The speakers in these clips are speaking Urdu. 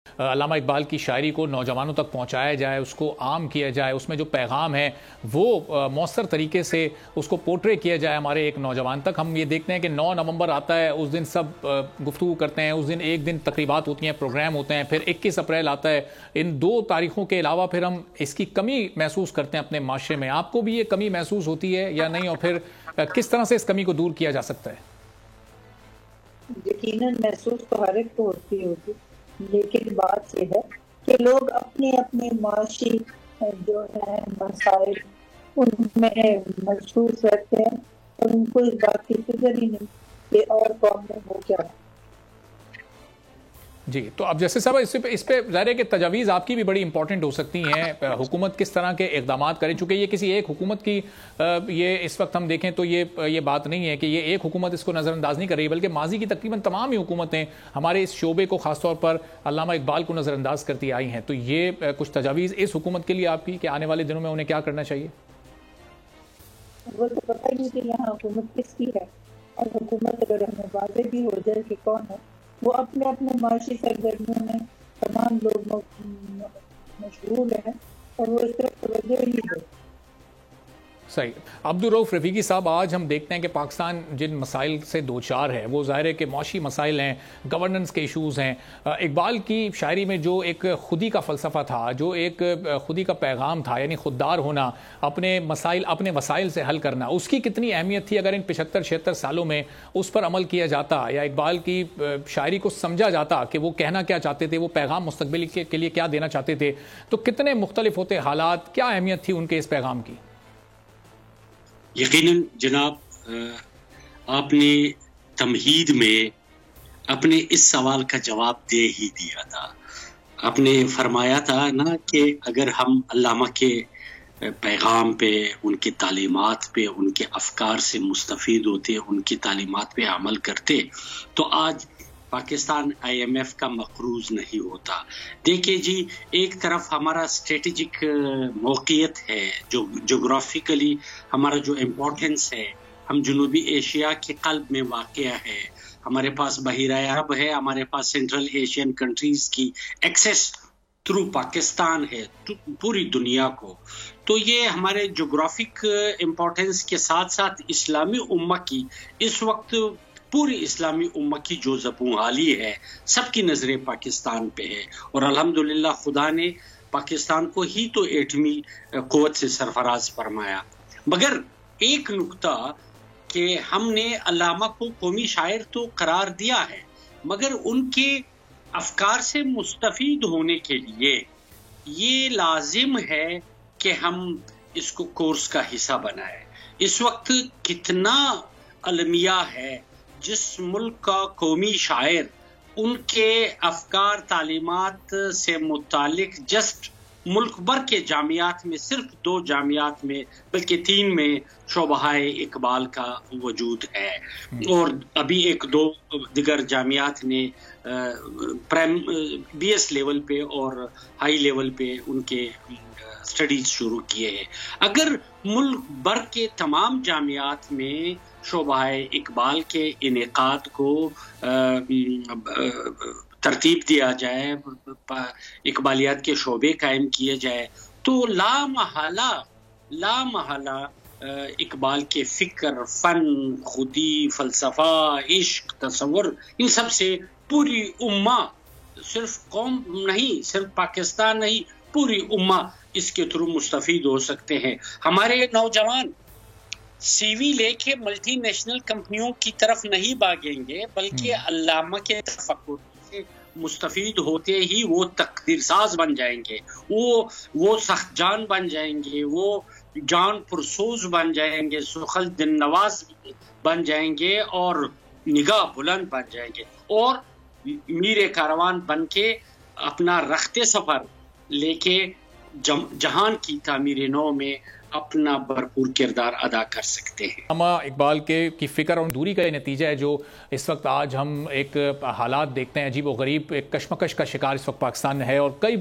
علامہ اقبال کی شاعری کو نوجوانوں تک پہنچایا جائے، اس کو عام کیا جائے، اس میں جو پیغام ہے وہ مؤثر طریقے سے اس کو پورٹرے کیا جائے ہمارے ایک نوجوان تک۔ ہم یہ دیکھتے ہیں کہ 9 نومبر آتا ہے، اس دن سب گفتگو کرتے ہیں، اس دن ایک دن تقریبات ہوتی ہیں، پروگرام ہوتے ہیں، پھر 21 اپریل آتا ہے۔ ان 2 تاریخوں کے علاوہ پھر ہم اس کی کمی محسوس کرتے ہیں اپنے معاشرے میں۔ آپ کو بھی یہ کمی محسوس ہوتی ہے یا نہیں، اور پھر کس طرح سے اس کمی کو دور کیا جا سکتا ہے؟ یقیناً محسوس تو ہر ایک کو ہوتی ہوگی، لیکن بات یہ ہے کہ لوگ اپنے اپنے معاشی جو ہیں مسائل ان میں مشغول رہتے ہیں اور ان کو اس بات کی فکر ہی نہیں کہ اور قوم میں ہو کیا ہے۔ جی، تو اب جیسے صاحب اس پہ ظاہر ہے کہ تجاویز آپ کی بھی بڑی امپورٹنٹ ہو سکتی ہیں، حکومت کس طرح کے اقدامات کرے، چونکہ یہ کسی ایک حکومت کی یہ اس وقت ہم دیکھیں تو یہ بات نہیں ہے کہ یہ ایک حکومت اس کو نظر انداز نہیں کر رہی، بلکہ ماضی کی تقریباً تمام ہی حکومتیں ہمارے اس شعبے کو خاص طور پر علامہ اقبال کو نظر انداز کرتی آئی ہیں۔ تو یہ کچھ تجاویز اس حکومت کے لیے آپ کی کہ آنے والے دنوں میں انہیں کیا کرنا چاہیے؟ وہ تو پتہ ہی نہیں کہ یہاں حکومت کس کی ہے، اور حکومت اگر ہمیں واضح بھی ہو جائے کہ کون ہے، وہ اپنے اپنے معاشی سرگرمیوں میں تمام لوگ مشغول ہیں اور وہ اس طرف توجہ ہی نہیں دیتے۔ صحیح۔ عبدالرؤف رفیقی صاحب، آج ہم دیکھتے ہیں کہ پاکستان جن مسائل سے دوچار ہے وہ ظاہر ہے کہ معاشی مسائل ہیں، گورننس کے ایشوز ہیں۔ اقبال کی شاعری میں جو ایک خودی کا فلسفہ تھا، جو ایک خودی کا پیغام تھا، یعنی خوددار ہونا، اپنے مسائل اپنے وسائل سے حل کرنا، اس کی کتنی اہمیت تھی اگر ان 75-76 سالوں میں اس پر عمل کیا جاتا یا اقبال کی شاعری کو سمجھا جاتا کہ وہ کہنا کیا چاہتے تھے، وہ پیغام مستقبل کے لیے کیا دینا چاہتے تھے، تو کتنے مختلف ہوتے حالات، کیا اہمیت تھی ان کے اس پیغام کی؟ یقیناً جناب، آپ نے تمہید میں اپنے اس سوال کا جواب دے ہی دیا تھا۔ آپ نے فرمایا تھا نا کہ اگر ہم علامہ کے پیغام پہ، ان کی تعلیمات پہ، ان کے افکار سے مستفید ہوتے، ان کی تعلیمات پہ عمل کرتے، تو آج پاکستان IMF کا مقروض نہیں ہوتا۔ دیکھیے جی، ایک طرف ہمارا اسٹریٹجک موقعیت ہے، جو جغرافیکلی ہمارا جو امپورٹنس ہے، ہم جنوبی ایشیا کے قلب میں واقع ہے، ہمارے پاس بحیرہ عرب ہے، ہمارے پاس سینٹرل ایشین کنٹریز کی ایکسیس تھرو پاکستان ہے پوری دنیا کو۔ تو یہ ہمارے جغرافک امپورٹنس کے ساتھ ساتھ اسلامی امہ کی اس وقت پوری اسلامی امہ کی جو زبوں حالی ہے، سب کی نظریں پاکستان پہ ہے، اور الحمدللہ خدا نے پاکستان کو ہی تو ایٹمی قوت سے سرفراز فرمایا۔ مگر ایک نکتہ کہ ہم نے علامہ کو قومی شاعر تو قرار دیا ہے، مگر ان کے افکار سے مستفید ہونے کے لیے یہ لازم ہے کہ ہم اس کو کورس کا حصہ بنائیں۔ اس وقت کتنا المیہ ہے، جس ملک کا قومی شاعر ان کے افکار تعلیمات سے متعلق جسٹ ملک بھر کے جامعات میں، صرف 2 جامعات میں بلکہ 3 میں شعبہ اقبال کا وجود ہے، اور ابھی 1-2 دیگر جامعات نے BS لیول پہ اور ہائی لیول پہ ان کے اسٹڈیز شروع کیے ہیں۔ اگر ملک بھر کے تمام جامعات میں شعبہ اقبال کے انعقاد کو ترتیب دیا جائے، اقبالیات کے شعبے قائم کیے جائے، تو لا محالہ اقبال کے فکر، فن، خودی، فلسفہ، عشق، تصور، ان سب سے پوری امہ، صرف قوم نہیں، صرف پاکستان نہیں، پوری امہ اس کے تھرو مستفید ہو سکتے ہیں۔ ہمارے نوجوان CV لے کے ملٹی نیشنل کمپنیوں کی طرف نہیں بھاگیں گے، بلکہ علامہ کے تفکر سے مستفید ہوتے ہی وہ تقدیر ساز بن جائیں گے، وہ سخت جان بن جائیں گے، وہ جان پرسوز بن جائیں گے، سخل دن نواز بن جائیں گے، اور نگاہ بلند بن جائیں گے، اور میر کاروان بن کے اپنا رخت سفر لے کے جہان کی تعمیر نو میں اپنا بھرپور کردار ادا کر سکتے ہیں۔ علامہ اقبال کی فکر اور دوری کا یہ نتیجہ ہے جو اس وقت آج ہم ایک حالات دیکھتے ہیں عجیب و غریب، ایک کشمکش کا شکار اس وقت پاکستان ہے، اور کئی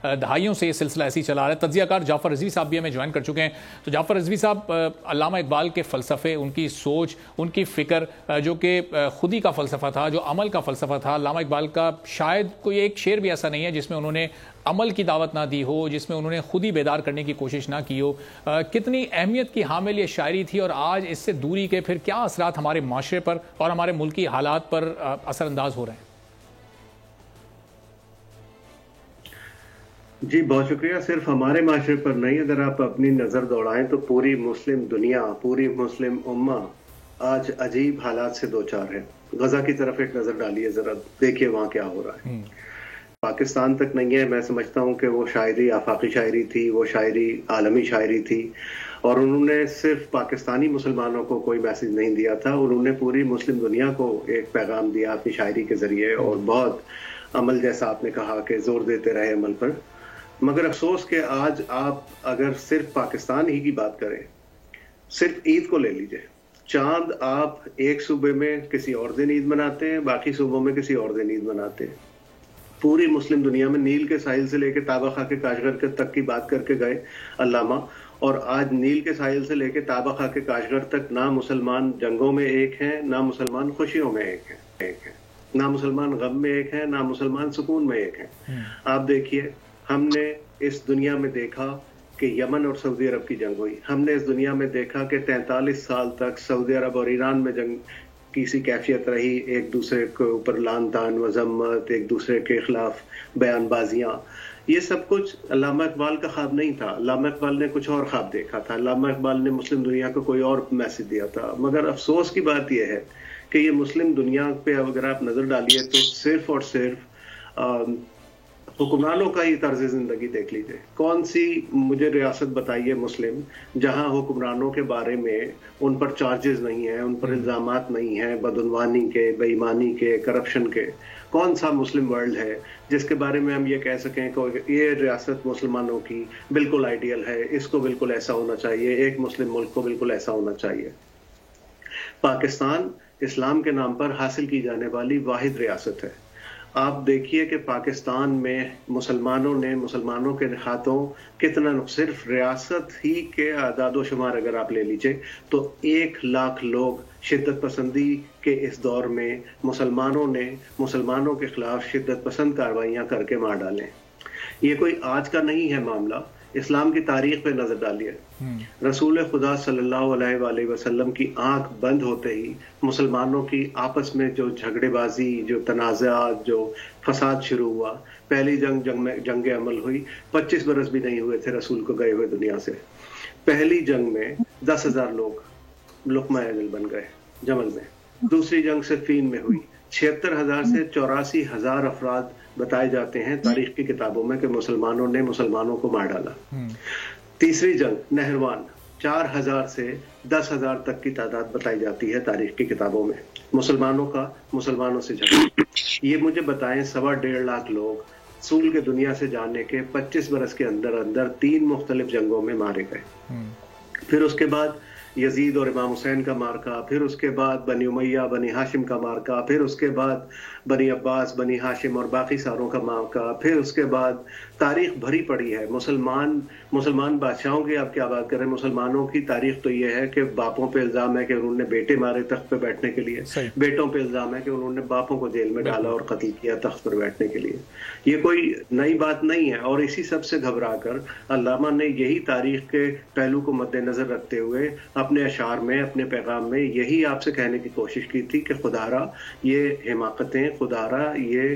دہائیوں سے یہ سلسلہ ایسی چلا رہا ہے. تجزیہ کار جعفر رضوی صاحب بھی ہمیں جوائن کر چکے ہیں. تو جعفر رضوی صاحب، علامہ اقبال کے فلسفے، ان کی سوچ، ان کی فکر جو کہ خودی کا فلسفہ تھا، جو عمل کا فلسفہ تھا، علامہ اقبال کا شاید کوئی ایک شعر بھی ایسا نہیں ہے جس میں انہوں نے عمل کی دعوت نہ دی ہو، جس میں انہوں نے خود ہی بیدار کرنے کی کوشش نہ کی ہو. کتنی اہمیت کی حامل یہ شاعری تھی، اور آج اس سے دوری کے پھر کیا اثرات ہمارے معاشرے پر اور ہمارے ملکی حالات پر اثر انداز ہو رہے ہیں؟ جی بہت شکریہ. صرف ہمارے معاشرے پر نہیں، اگر آپ اپنی نظر دوڑائیں تو پوری مسلم دنیا، پوری مسلم امہ آج عجیب حالات سے دوچار ہے. غزہ کی طرف ایک نظر ڈالیے، ذرا دیکھیے وہاں کیا ہو رہا ہے. پاکستان تک نہیں ہے. میں سمجھتا ہوں کہ وہ شاعری آفاقی شاعری تھی، وہ شاعری عالمی شاعری تھی، اور انہوں نے صرف پاکستانی مسلمانوں کو کوئی میسج نہیں دیا تھا، انہوں نے پوری مسلم دنیا کو ایک پیغام دیا اپنی شاعری کے ذریعے، اور بہت عمل، جیسا آپ نے کہا کہ زور دیتے رہے عمل پر. مگر افسوس کہ آج آپ اگر صرف پاکستان ہی کی بات کریں، صرف عید کو لے لیجئے، چاند آپ ایک صوبے میں کسی اور دن عید مناتے ہیں، باقی صوبوں میں کسی اور دن عید مناتے ہیں. پوری مسلم دنیا میں نیل کے ساحل سے لے کے تابہ خاک کاشغر تک کی بات کر کے گئے علامہ، اور آج نیل کے ساحل سے لے کے تابہ خاک کاشغر تک نہ مسلمان جنگوں میں ایک ہیں، نہ مسلمان خوشیوں میں ایک ہیں، نہ مسلمان غم میں ایک ہیں، نہ مسلمان سکون میں ایک ہیں. آپ دیکھیے، ہم نے اس دنیا میں دیکھا کہ یمن اور سعودی عرب کی جنگ ہوئی. ہم نے اس دنیا میں دیکھا کہ 43 سال تک سعودی عرب اور ایران میں جنگ کسی کیفیت رہی، ایک دوسرے کے اوپر لان تان مذمت، ایک دوسرے کے خلاف بیان بازیاں. یہ سب کچھ علامہ اقبال کا خواب نہیں تھا. علامہ اقبال نے کچھ اور خواب دیکھا تھا. علامہ اقبال نے مسلم دنیا کو کوئی اور میسج دیا تھا. مگر افسوس کی بات یہ ہے کہ یہ مسلم دنیا پہ اگر آپ نظر ڈالیے تو صرف اور صرف حکمرانوں کا ہی طرز زندگی دیکھ لیجیے. کون سی مجھے ریاست بتائیے مسلم جہاں حکمرانوں کے بارے میں ان پر چارجز نہیں ہیں، ان پر الزامات نہیں ہیں بدعنوانی کے، بے ایمانی کے، کرپشن کے؟ کون سا مسلم ورلڈ ہے جس کے بارے میں ہم یہ کہہ سکیں کہ یہ ریاست مسلمانوں کی بالکل آئیڈیل ہے، اس کو بالکل ایسا ہونا چاہیے، ایک مسلم ملک کو بالکل ایسا ہونا چاہیے؟ پاکستان اسلام کے نام پر حاصل کی جانے والی واحد ریاست ہے. آپ دیکھیے کہ پاکستان میں مسلمانوں کے ہاتھوں کتنا، صرف ریاست ہی کے اعداد و شمار اگر آپ لے لیجئے تو 1 لاکھ لوگ شدت پسندی کے اس دور میں مسلمانوں کے خلاف شدت پسند کارروائیاں کر کے مار ڈالیں. یہ کوئی آج کا نہیں ہے معاملہ. اسلام کی تاریخ پہ نظر ڈالیے. رسول خدا صلی اللہ علیہ وآلہ وسلم کی آنکھ بند ہوتے ہی مسلمانوں کی آپس میں جو جھگڑے بازی، جو تنازعات، جو فساد شروع ہوا. پہلی جنگ عمل ہوئی، 25 برس بھی نہیں ہوئے تھے رسول کو گئے ہوئے دنیا سے. پہلی جنگ میں 10,000 لوگ لقمہ اجل بن گئے جمل میں. دوسری جنگ صفین میں ہوئی، 76,000 سے 84,000 افراد بتائے جاتے ہیں تاریخ کی کتابوں میں کہ مسلمانوں نے مسلمانوں کو مار ڈالا. تیسری جنگ نہروان، 4,000 سے 10,000 تک کی تعداد بتائی جاتی ہے تاریخ کی کتابوں میں مسلمانوں سے جھگڑا. یہ مجھے بتائیں 1.5 لاکھ لوگ سول کے دنیا سے جانے کے 25 برس کے اندر 3 مختلف جنگوں میں مارے گئے. پھر اس کے بعد یزید اور امام حسین کا مارکا، پھر اس کے بعد بنی امیہ بنی ہاشم کا مارکا، پھر اس کے بعد بنی عباس بنی ہاشم اور باقی ساروں کا مارکا، پھر اس کے بعد تاریخ بھری پڑی ہے. مسلمان بادشاہوں کی آپ کیا بات کریں، مسلمانوں کی تاریخ تو یہ ہے کہ باپوں پہ الزام ہے کہ انہوں نے بیٹے مارے تخت پہ بیٹھنے کے لیے، بیٹوں پہ الزام ہے کہ انہوں نے باپوں کو جیل میں ڈالا اور قتل کیا تخت پر بیٹھنے کے لیے. یہ کوئی نئی بات نہیں ہے. اور اسی سب سے گھبرا کر علامہ نے یہی تاریخ کے پہلو کو مد نظر رکھتے ہوئے اپنے اشعار میں، اپنے پیغام میں یہی آپ سے کہنے کی کوشش کی تھی کہ خدارا یہ حماقتیں، خدارا یہ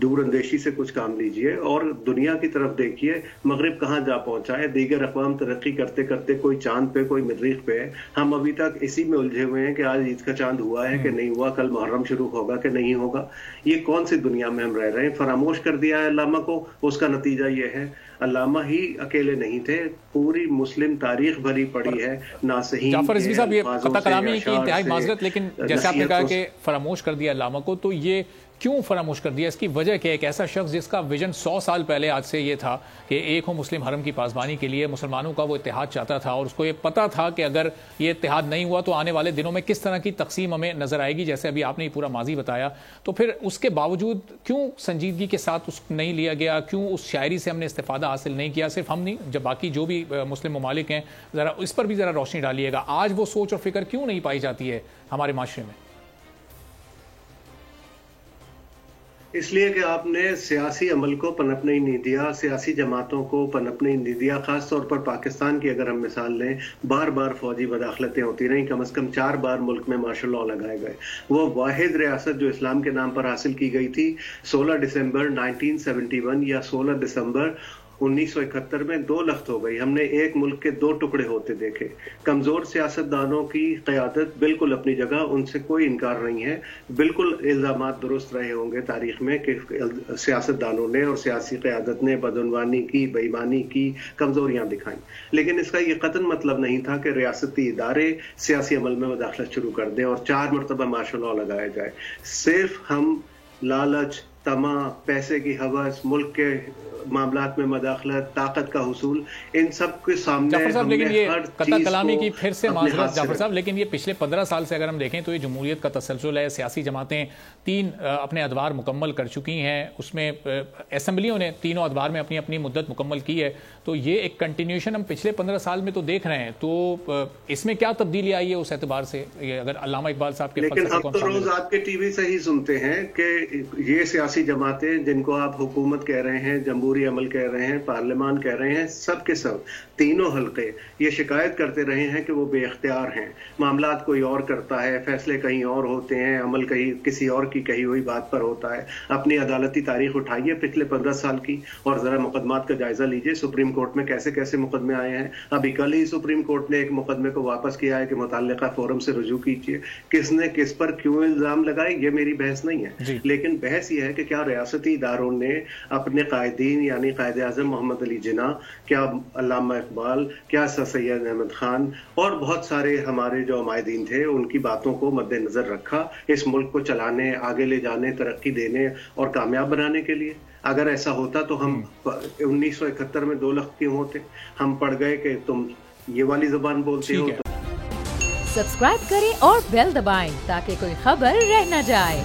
دور اندیشی سے کچھ کام لیجئے اور دنیا کی طرف دیکھیے. مغرب کہاں جا پہنچا ہے، دیگر اقوام ترقی کرتے کرتے کوئی چاند پہ کوئی مریخ پہ، ہم ابھی تک اسی میں الجھے ہوئے ہیں کہ آج عید کا چاند ہوا ہے کہ نہیں ہوا، کل محرم شروع ہوگا کہ نہیں ہوگا. یہ کون سی دنیا میں ہم رہ رہے ہیں؟ فراموش کر دیا ہے علامہ کو. اس کا نتیجہ یہ ہے علامہ ہی اکیلے نہیں تھے، پوری مسلم تاریخ بھری پڑی ہے ناصحین. جعفر رضوی صاحب، یہ قطع کلامی کی انتہائی معذرت، لیکن جیسے آپ نے کہا کہ فراموش کر دیا علامہ کو، تو یہ کیوں فراموش کر دیا؟ اس کی وجہ کیا ہے؟ ایک ایسا شخص جس کا ویژن 100 سال پہلے آج سے یہ تھا کہ ایک ہو مسلم حرم کی پاسبانی کے لیے، مسلمانوں کا وہ اتحاد چاہتا تھا، اور اس کو یہ پتا تھا کہ اگر یہ اتحاد نہیں ہوا تو آنے والے دنوں میں کس طرح کی تقسیم ہمیں نظر آئے گی، جیسے ابھی آپ نے پورا ماضی بتایا. تو پھر اس کے باوجود کیوں سنجیدگی کے ساتھ اس نہیں لیا گیا؟ کیوں اس شاعری سے ہم نے استفادہ حاصل نہیں کیا؟ صرف ہم نہیں، جب باقی جو بھی مسلم ممالک ہیں، ذرا اس پر بھی ذرا روشنی ڈالیے گا. آج وہ سوچ اور فکر کیوں نہیں پائی جاتی ہے ہمارے معاشرے میں؟ اس لیے کہ آپ نے سیاسی عمل کو پنپنے ہی نہیں دیا، سیاسی جماعتوں کو پنپنے ہی نہیں دیا. خاص طور پر پاکستان کی اگر ہم مثال لیں، بار بار فوجی مداخلتیں ہوتی رہیں، کم از کم 4 بار ملک میں مارشل لاء لگائے گئے. وہ واحد ریاست جو اسلام کے نام پر حاصل کی گئی تھی 16 دسمبر 1971 یا 16 دسمبر 1971 میں 2 لخت ہو گئی. ہم نے ایک ملک کے 2 ٹکڑے ہوتے دیکھے. کمزور سیاستدانوں کی قیادت بالکل اپنی جگہ، ان سے کوئی انکار نہیں ہے. بالکل الزامات درست رہے ہوں گے تاریخ میں کہ سیاستدانوں نے اور سیاسی قیادت نے بدعنوانی کی، بے ایمانی کی، کمزوریاں دکھائیں. لیکن اس کا یہ قطعاً مطلب نہیں تھا کہ ریاستی ادارے سیاسی عمل میں مداخلت شروع کر دیں اور 4 مرتبہ مارشل لاء لگایا جائے. صرف ہم لالچ، طمع، پیسے کی ہوس، ملک کے معاملات میں مداخلت، طاقت کا حصول، ان سب کے سامنے جعفر صاحب، لیکن یہ قطع کلامی کی پھر سے معذرت جعفر صاحب، لیکن یہ پچھلے 15 سال سے اگر ہم دیکھیں تو یہ جمہوریت کا تسلسل ہے. سیاسی جماعتیں 3 اپنے ادوار مکمل کر چکی ہیں، اس میں اسمبلیوں نے 3 ادوار میں اپنی اپنی مدت مکمل کی ہے. تو یہ ایک کنٹینیوشن ہم پچھلے 15 سال میں تو دیکھ رہے ہیں. تو اس میں کیا تبدیلی آئی ہے اس اعتبار سے اگر علامہ اقبال صاحب کے لیکن ہم تو روز آپ کے ٹی وی سے ہی سنتے ہیں کہ یہ سیاسی جماعتیں جن کو آپ حکومت کہہ رہے ہیں، جمہوری عمل کہہ رہے ہیں، پارلیمان کہہ رہے ہیں، سب کے سب تینوں حلقے یہ شکایت کرتے رہے ہیں کہ وہ بے اختیار ہیں. معاملات کوئی اور کرتا ہے، فیصلے کہیں اور ہوتے ہیں، عمل کہیں کسی اور کی کہی ہوئی بات پر ہوتا ہے. اپنی عدالتی تاریخ اٹھائیے پچھلے 15 سال کی اور ذرا مقدمات کا جائزہ لیجئے. سپریم کورٹ میں کیسے کیسے مقدمے آئے ہیں. ابھی کل ہی سپریم کورٹ نے ایک مقدمے کو واپس کیا ہے کہ متعلقہ فورم سے رجوع کیجیے. کس نے کس پر کیوں الزام لگائے یہ میری بحث نہیں ہے، لیکن بحث یہ ہے کہ کیا ریاستی اداروں نے اپنے قائدین یعنی قائد اعظم محمد علی جناح، کیا علامہ اقبال، کیا سر سید احمد خان اور بہت سارے ہمارے جو عمائدین تھے ان کی باتوں کو مد نظر رکھا اس ملک کو چلانے، آگے لے جانے، ترقی دینے اور کامیاب بنانے کے لیے؟ اگر ایسا ہوتا تو ہم 1971 میں 2 لخت کیوں ہوتے؟ ہم پڑ گئے کہ تم یہ والی زبان بولتے ہو. سبسکرائب کریں اور بیل دبائیں تاکہ کوئی خبر رہ نہ جائے.